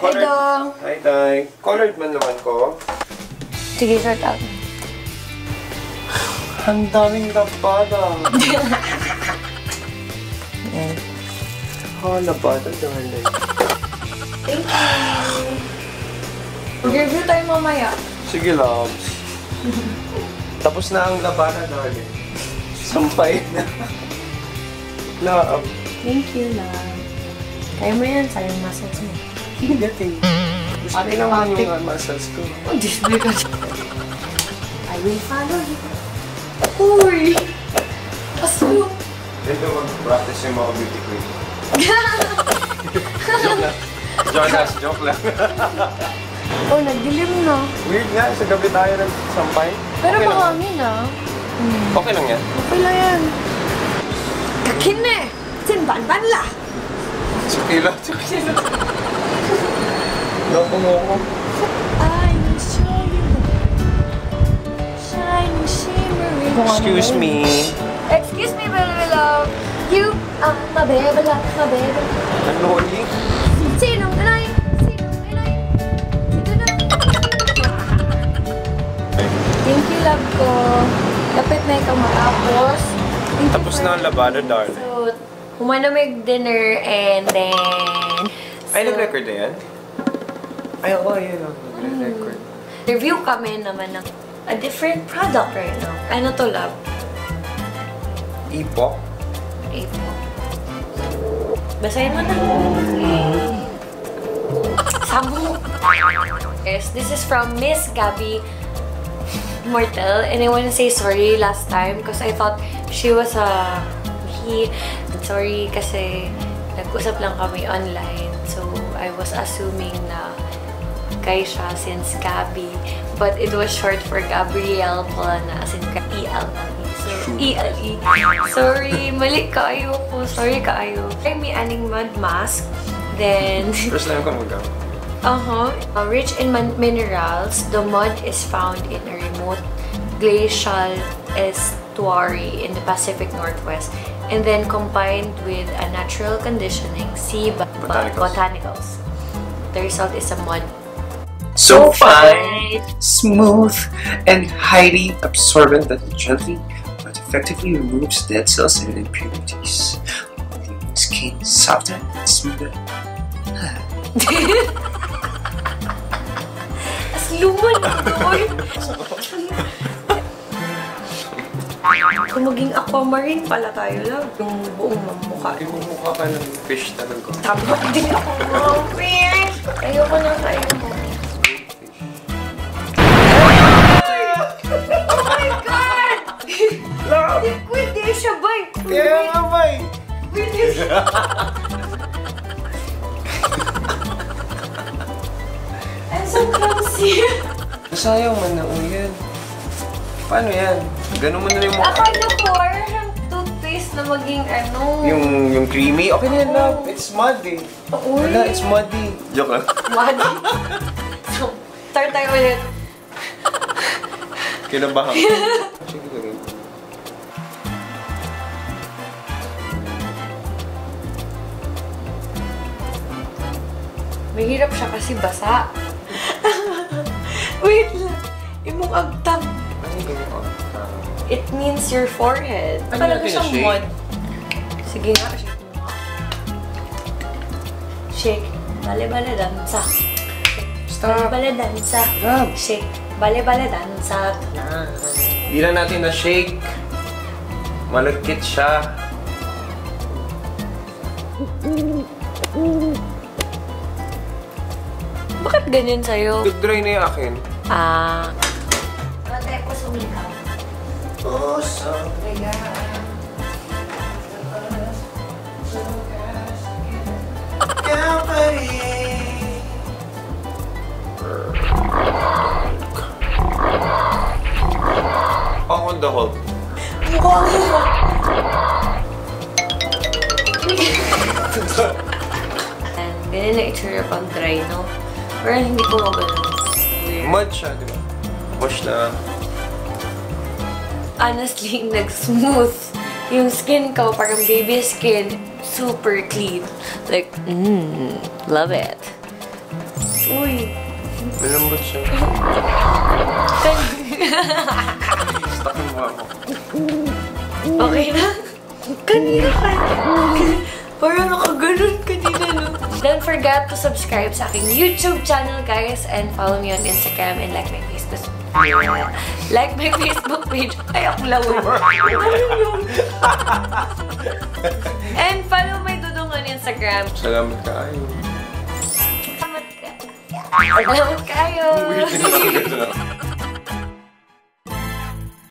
Colored. Hi, Tay. Colored man naman ko. Sige, sort out. Ang daming labada. Labada, darling. Thank you. Mag-review tayo mamaya. Sige, loves. Tapos na ang labada, darling. Sampay na. Love. Thank you, love. Kaya mo yan, sayang massage mo. Hindi gating. Gusto ko naman yung massage ko. Oh, this big. I will follow you. Uy! Paso! Dito mag-practice yung mga beauty queen. Joke lang. Joke lang. Oh, nagdilim na. Weird nga, sa gabi tayo ng sampay. Pero okay mahangin ah. Okay lang yan. Okay lang yan. Kakin na eh! Sinban-ban la! Chukila. Loko mo ako. I will show you shining, shimmering. Excuse me. Excuse me, baby love. You are my baby love, my baby. Ano ulit? Sinong inay? Sinong inay? Sino na? Thank you, love ko. Dapat na ikaw matapos. Tapos na ang labada, darling. So, humanamig dinner and then... Ay, nag-record na yan? Ay, oo, yun. Nag-record. Review kami naman ng a different product right now. Ano to, love? Ipok? Ipok. Basahin mo na. Sabu! Yes, this is from Miss Gabbey Mortel. And I want to say sorry last time because I thought she was he. Sorry kasi nag-usap lang kami online. So, I was assuming na Crisha since Gabbey. But it was short for Gabrielle pala na as in E-L-E. So, E-L-E. Sorry, mali kayo po. Sorry kayo. Try me aning mud mask. Then... First time ko mag-gamit. Rich in minerals, the mud is found in a remote glacial estuary in the Pacific Northwest. And then combined with a natural conditioning, sea botanicals. The result is a mud. So fine, smooth, and highly absorbent that it gently but effectively removes dead cells and impurities, leaving skin softer and smoother. As luman doon! Kung maging aquamarine pala tayo lang, yung buong mamukha. Yung mukha ka ng fish talaga. Tama din ako mga fish! Ayoko na kayo mo. Oh my God! Love! Hindi siya, bay! Kaya nga, bay! Hindi siya! I'm so clumsy! Sayang man na yan. Paano yan? Ganun mo na yung mukha. Akala ko, parang toothpaste na maging ano. Yung creamy? Okay na yan, love. It's muddy. Uy! Wala, it's muddy. Joke lang. Muddy? So, start tayo ulit. Kinabahan. Sige lang. Mahirap siya kasi basa. Wait lang. Imong agtang. It means your forehead. Talaga siyang mud. Sige nga, shake mo. Shake. Bale-bale dansa. Stop. Bale-bale dansa. Grab. Shake. Bale-bale dansa. Hindi na natin na-shake. Malagkit siya. Bakit ganyan sa'yo? Dry na yung akin. Patay ko sumikaw. Oh, sorry. On the hold. Mukha mo! Ganyan na itsura pag dry, no? Pero hindi ko magano. Mud siya, di ba? Wash na. Honestly, nag-smooth yung skin ko. Parang baby skin. Super clean. Like, love it. Uy. Malambot siya. Stuck yung mukha ko. Okay na? Kanina ka. Parang nakaganon kanina, no? Don't forget to subscribe sa aking YouTube channel, guys, and follow me on Instagram and like my Facebook. Like my Facebook page. Ay, akong lawin. And follow my dudong on Instagram. Salamat kayo. Salamat kayo. Weird din naman.